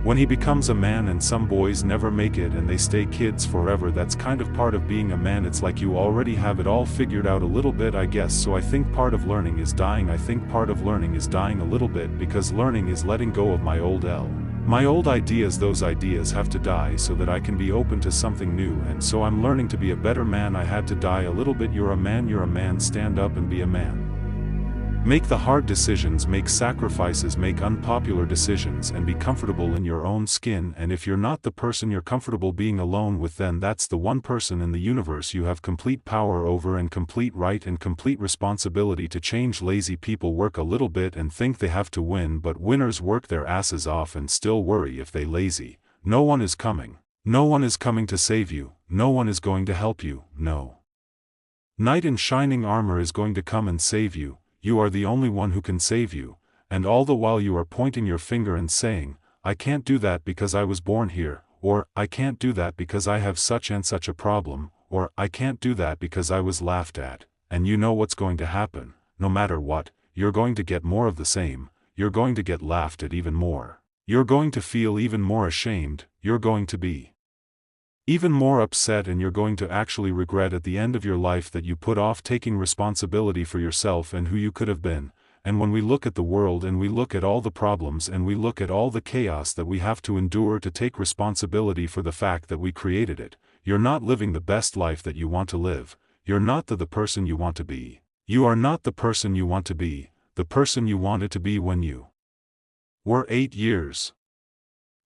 When he becomes a man, and some boys never make it and they stay kids forever, that's kind of part of being a man. It's like you already have it all figured out a little bit, I guess. So I think part of learning is dying. I think part of learning is dying a little bit, because learning is letting go of my old my old ideas. Those ideas have to die so that I can be open to something new, and so I'm learning to be a better man. I had to die a little bit. You're a man, stand up and be a man. Make the hard decisions, make sacrifices, make unpopular decisions, and be comfortable in your own skin. And if you're not the person you're comfortable being alone with, then that's the one person in the universe you have complete power over and complete right and complete responsibility to change. Lazy people work a little bit and think they have to win, but winners work their asses off and still worry if they lazy. No one is coming. No one is coming to save you. No one is going to help you. No knight in shining armor is going to come and save you. You are the only one who can save you, and all the while you are pointing your finger and saying, I can't do that because I was born here, or I can't do that because I have such and such a problem, or I can't do that because I was laughed at. And you know what's going to happen. No matter what, you're going to get more of the same. You're going to get laughed at even more. You're going to feel even more ashamed. You're going to be even more upset, and you're going to actually regret at the end of your life that you put off taking responsibility for yourself and who you could have been. And when we look at the world and we look at all the problems and we look at all the chaos that we have to endure to take responsibility for the fact that we created it, you're not living the best life that you want to live. You're not the person you want to be. You are not the person you want to be, the person you wanted to be when you were 8 years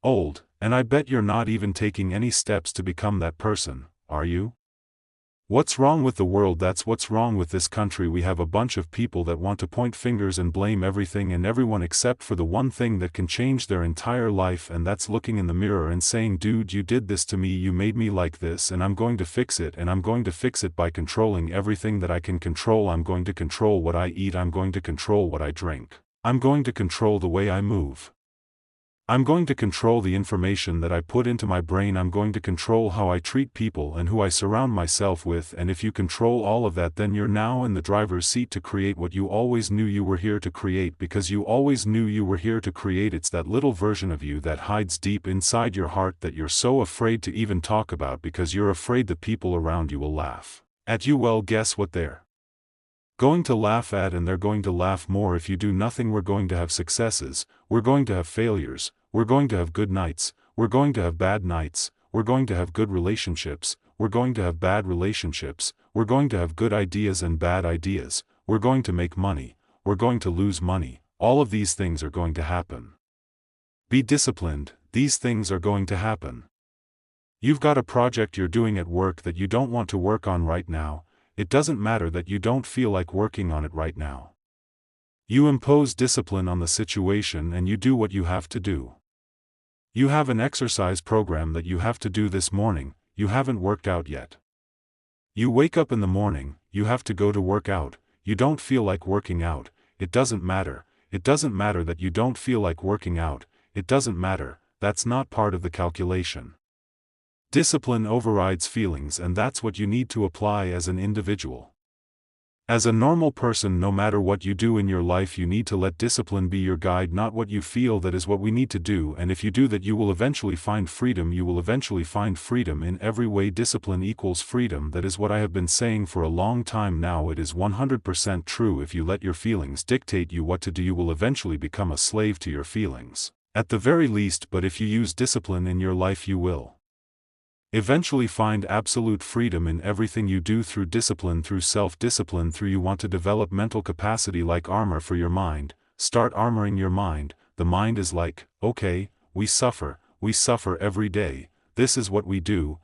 old. And I bet you're not even taking any steps to become that person, are you? What's wrong with the world? That's what's wrong with this country. We have a bunch of people that want to point fingers and blame everything and everyone except for the one thing that can change their entire life, and that's looking in the mirror and saying, dude, you did this to me, you made me like this, and I'm going to fix it, and I'm going to fix it by controlling everything that I can control. I'm going to control what I eat, I'm going to control what I drink, I'm going to control the way I move. I'm going to control the information that I put into my brain. I'm going to control how I treat people and who I surround myself with. And if you control all of that, then you're now in the driver's seat to create what you always knew you were here to create, because you always knew you were here to create. It's that little version of you that hides deep inside your heart that you're so afraid to even talk about, because you're afraid the people around you will laugh at you. Well, guess what they're going to laugh at, and they're going to laugh more if you do nothing. We're going to have successes, we're going to have failures, we're going to have good nights, we're going to have bad nights, we're going to have good relationships, we're going to have bad relationships, we're going to have good ideas and bad ideas, we're going to make money, we're going to lose money. All of these things are going to happen. Be disciplined, these things are going to happen. You've got a project you're doing at work that you don't want to work on right now. It doesn't matter that you don't feel like working on it right now. You impose discipline on the situation and you do what you have to do. You have an exercise program that you have to do this morning. You haven't worked out yet. You wake up in the morning, you have to go to work out. You don't feel like working out. It doesn't matter. It doesn't matter that you don't feel like working out. It doesn't matter. That's not part of the calculation. Discipline overrides feelings, and that's what you need to apply as an individual. As a normal person, no matter what you do in your life, you need to let discipline be your guide, not what you feel. That is what we need to do, and if you do that, you will eventually find freedom. You will eventually find freedom in every way. Discipline equals freedom. That is what I have been saying for a long time now. It is 100% true. If you let your feelings dictate you what to do, you will eventually become a slave to your feelings, at the very least. But if you use discipline in your life, you will eventually find absolute freedom in everything you do through discipline, through self-discipline, through you want to develop mental capacity like armor for your mind. Start armoring your mind. The mind is like, okay, we suffer every day. This is what we do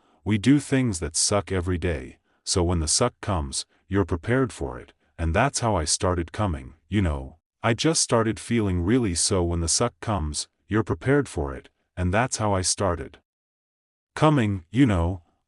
things that suck every day. So when the suck comes, you're prepared for it. And that's how I started coming, I just started feeling really, so when the suck comes, you're prepared for it. And that's how I started coming,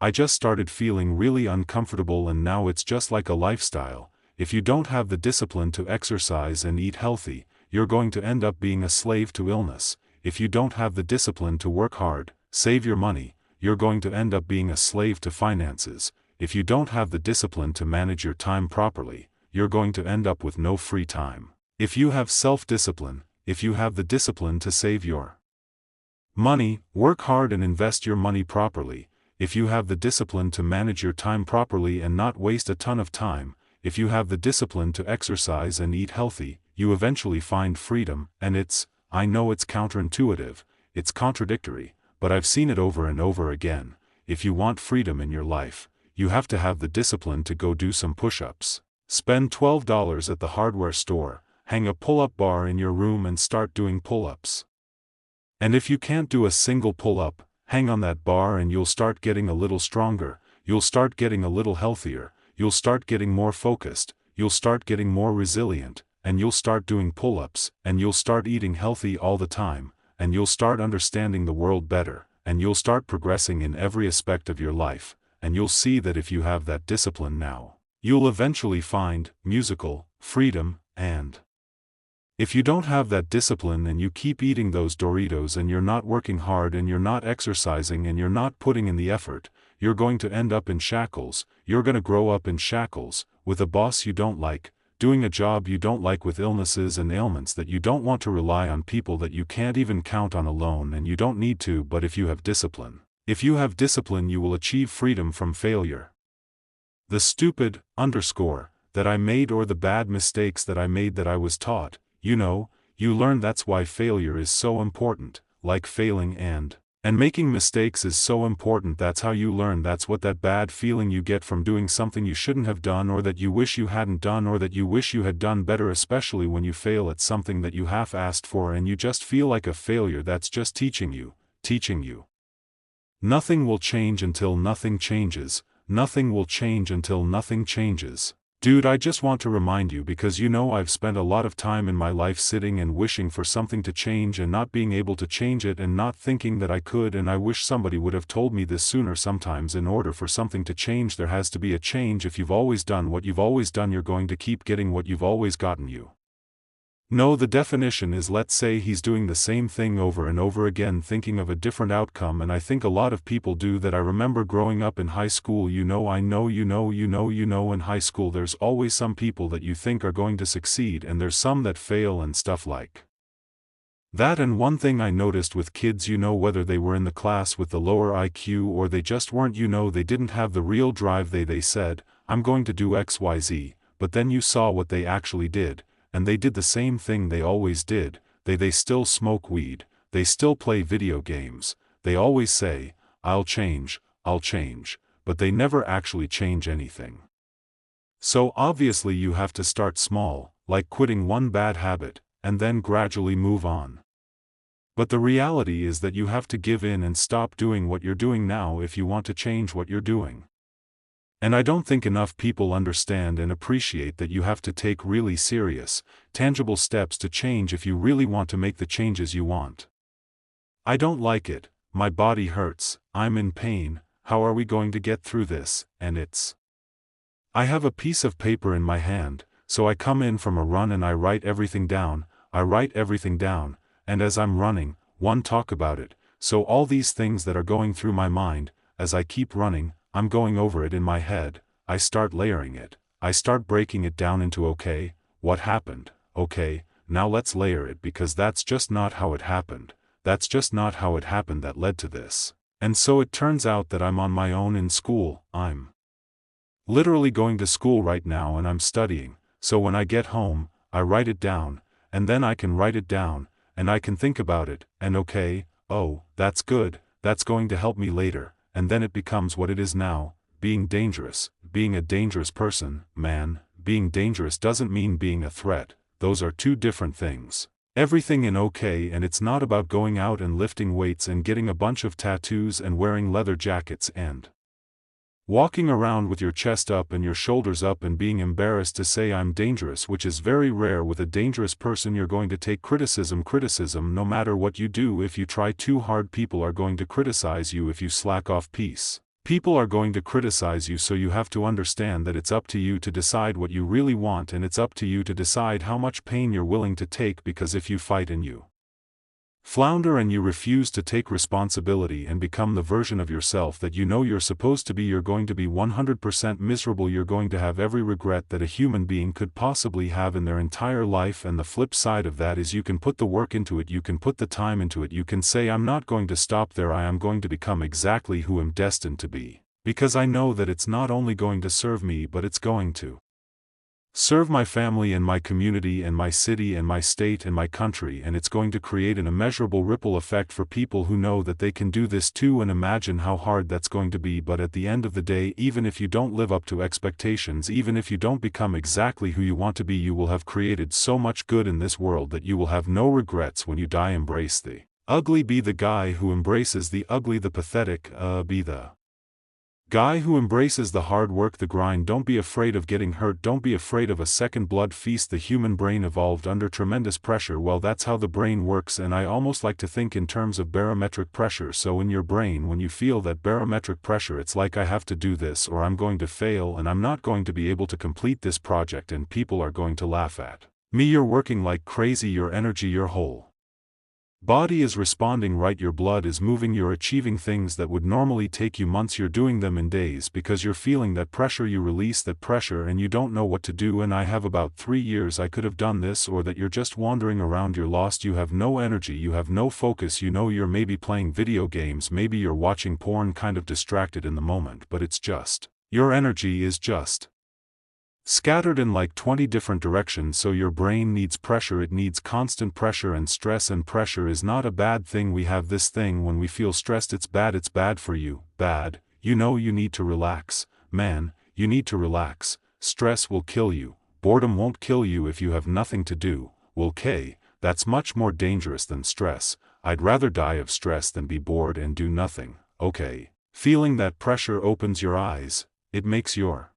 I just started feeling really uncomfortable, and now it's just like a lifestyle. If you don't have the discipline to exercise and eat healthy, you're going to end up being a slave to illness. If you don't have the discipline to work hard, save your money, you're going to end up being a slave to finances. If you don't have the discipline to manage your time properly, you're going to end up with no free time. If you have self-discipline, if you have the discipline to save your Money, work hard and invest your money properly. If you have the discipline to manage your time properly and not waste a ton of time, if you have the discipline to exercise and eat healthy, you eventually find freedom. And I know it's counterintuitive, it's contradictory, but I've seen it over and over again. If you want freedom in your life, you have to have the discipline to go do some push-ups. Spend $12 at the hardware store, hang a pull-up bar in your room and start doing pull-ups. And if you can't do a single pull-up, hang on that bar and you'll start getting a little stronger, you'll start getting a little healthier, you'll start getting more focused, you'll start getting more resilient, and you'll start doing pull-ups, and you'll start eating healthy all the time, and you'll start understanding the world better, and you'll start progressing in every aspect of your life, and you'll see that if you have that discipline now, you'll eventually find musical freedom. And if you don't have that discipline and you keep eating those Doritos and you're not working hard and you're not exercising and you're not putting in the effort, you're going to end up in shackles. You're going to grow up in shackles, with a boss you don't like, doing a job you don't like, with illnesses and ailments that you don't want, to rely on people that you can't even count on alone, and you don't need to. But if you have discipline, you will achieve freedom from failure. The stupid that I made, or the bad mistakes that I made that I was taught, you learn. That's why failure is so important, like failing and making mistakes is so important. That's how you learn. That's what that bad feeling you get from doing something you shouldn't have done, or that you wish you hadn't done, or that you wish you had done better, especially when you fail at something that you half-asked for and you just feel like a failure. That's just teaching you. Nothing will change until nothing changes. Nothing will change until nothing changes. Dude, I just want to remind you, because I've spent a lot of time in my life sitting and wishing for something to change and not being able to change it, and not thinking that I could, and I wish somebody would have told me this sooner. Sometimes in order for something to change, there has to be a change. If you've always done what you've always done, you're going to keep getting what you've always gotten. No, the definition is, let's say he's doing the same thing over and over again, thinking of a different outcome, and I think a lot of people do that. I remember growing up in high school, in high school there's always some people that you think are going to succeed, and there's some that fail and stuff like that. And one thing I noticed with kids, whether they were in the class with the lower IQ or they just weren't, they didn't have the real drive. They said, I'm going to do XYZ, but then you saw what they actually did. And they did the same thing they always did. They still smoke weed, they still play video games, they always say, I'll change, but they never actually change anything. So obviously you have to start small, like quitting one bad habit, and then gradually move on. But the reality is that you have to give in and stop doing what you're doing now if you want to change what you're doing. And I don't think enough people understand and appreciate that you have to take really serious, tangible steps to change if you really want to make the changes you want. I don't like it, my body hurts, I'm in pain, how are we going to get through this? And I have a piece of paper in my hand, so I come in from a run and I write everything down, and as I'm running, talk about it. So all these things that are going through my mind, as I keep running, I'm going over it in my head, I start layering it, I start breaking it down into okay, what happened, okay, now let's layer it, because that's just not how it happened, that led to this. And so it turns out that I'm on my own in school. I'm literally going to school right now and I'm studying, so when I get home, I write it down, and then I can write it down, and I can think about it, and okay, oh, that's good, that's going to help me later. And then it becomes what it is now, being dangerous, being a dangerous person. Man, being dangerous doesn't mean being a threat, those are two different things. Everything in okay, and it's not about going out and lifting weights and getting a bunch of tattoos and wearing leather jackets and walking around with your chest up and your shoulders up and being embarrassed to say I'm dangerous, which is very rare. With a dangerous person you're going to take criticism no matter what you do. If you try too hard, people are going to criticize you. If you slack off, people are going to criticize you. So you have to understand that it's up to you to decide what you really want, and it's up to you to decide how much pain you're willing to take, because if you fight and you flounder and you refuse to take responsibility and become the version of yourself that you know you're supposed to be, you're going to be 100% miserable. You're going to have every regret that a human being could possibly have in their entire life. And the flip side of that is you can put the work into it, you can put the time into it, you can say, I'm not going to stop there, I am going to become exactly who I'm destined to be. Because I know that it's not only going to serve me, but it's going to serve my family and my community and my city and my state and my country, and it's going to create an immeasurable ripple effect for people who know that they can do this too. And imagine how hard that's going to be. But at the end of the day, even if you don't live up to expectations, even if you don't become exactly who you want to be, you will have created so much good in this world that you will have no regrets when you die. Embrace the ugly, be the guy who embraces the ugly, the pathetic, be the guy who embraces the hard work, the grind. Don't be afraid of getting hurt, don't be afraid of a second blood feast. The human brain evolved under tremendous pressure. Well, that's how the brain works, and I almost like to think in terms of barometric pressure. So in your brain, when you feel that barometric pressure, it's like, I have to do this or I'm going to fail and I'm not going to be able to complete this project and people are going to laugh at me. You're working like crazy, your energy, your whole body is responding right, your blood is moving, you're achieving things that would normally take you months, you're doing them in days because you're feeling that pressure. You release that pressure and you don't know what to do. And I have about 3 years I could have done this, or that you're just wandering around, you're lost, you have no energy, you have no focus. You know, you're maybe playing video games, maybe you're watching porn, kind of distracted in the moment, but it's just, your energy is just scattered in like 20 different directions. So your brain needs pressure, it needs constant pressure and stress, and pressure is not a bad thing. We have this thing when we feel stressed, it's bad for you, bad. You know, you need to relax, man, you need to relax. Stress will kill you, boredom won't kill you. If you have nothing to do, well, okay, that's much more dangerous than stress. I'd rather die of stress than be bored and do nothing. Okay, feeling that pressure opens your eyes, it makes your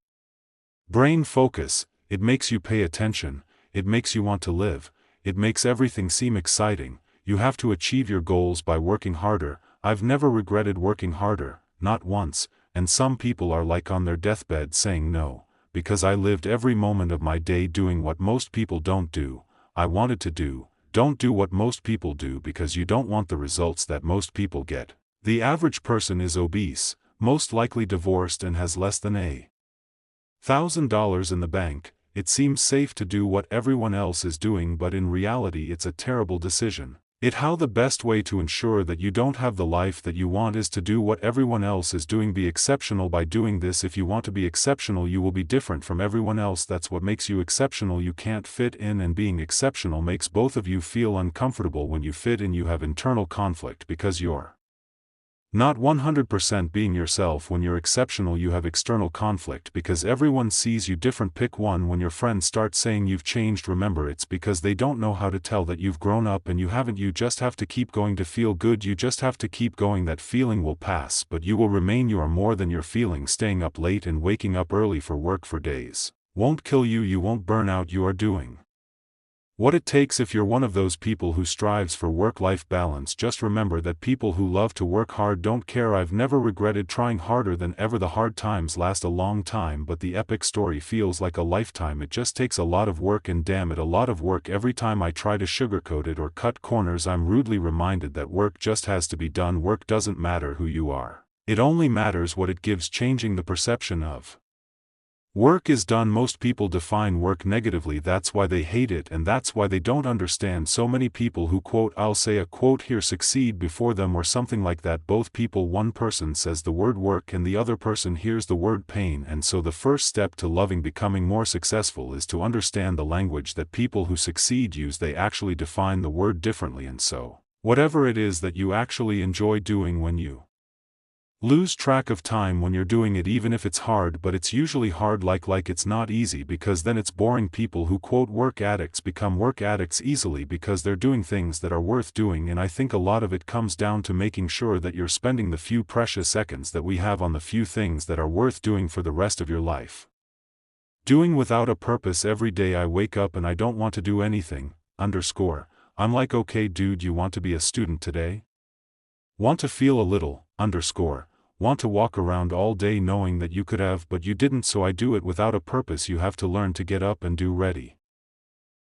brain focus, it makes you pay attention, it makes you want to live, it makes everything seem exciting. You have to achieve your goals by working harder. I've never regretted working harder, not once, and some people are like on their deathbed saying no, because I lived every moment of my day doing what most people don't do. I wanted to do. Don't do what most people do because you don't want the results that most people get. The average person is obese, most likely divorced, and has less than $1,000 in the bank. It seems safe to do what everyone else is doing, but in reality it's a terrible decision. How the best way to ensure that you don't have the life that you want is to do what everyone else is doing. Be exceptional by doing this. If you want to be exceptional, you will be different from everyone else. That's what makes you exceptional. You can't fit in, and being exceptional makes both of you feel uncomfortable. When you fit in, you have internal conflict because you're not 100% being yourself. When you're exceptional, you have external conflict because everyone sees you different. Pick one. When your friends start saying you've changed, remember it's because they don't know how to tell that you've grown up and you haven't. You just have to keep going to feel good. You just have to keep going. That feeling will pass, but you will remain. You are more than your feeling. Staying up late and waking up early for work for days won't kill you. You won't burn out. You are doing what it takes. If you're one of those people who strives for work-life balance, just remember that people who love to work hard don't care. I've never regretted trying harder than ever. The hard times last a long time, but the epic story feels like a lifetime. It just takes a lot of work, and damn it, a lot of work. Every time I try to sugarcoat it or cut corners, I'm rudely reminded that work just has to be done. Work doesn't matter who you are. It only matters what it gives. Changing the perception of work is done. Most people define work negatively. That's why they hate it, and that's why they don't understand so many people who quote, I'll say a quote here, succeed before them or something like that. Both people, one person says the word work and the other person hears the word pain. And so the first step to loving becoming more successful is to understand the language that people who succeed use. They actually define the word differently. And so whatever it is that you actually enjoy doing, when you lose track of time when you're doing it, even if it's hard, but it's usually hard like it's not easy, because then it's boring. People who quote work addicts become work addicts easily because they're doing things that are worth doing. And I think a lot of it comes down to making sure that you're spending the few precious seconds that we have on the few things that are worth doing for the rest of your life. Doing without a purpose. Every day I wake up and I don't want to do anything, I'm like, okay dude, you want to be a student today? Want to feel a little, want to walk around all day knowing that you could have but you didn't, so I do it without a purpose. You have to learn to get up and do ready.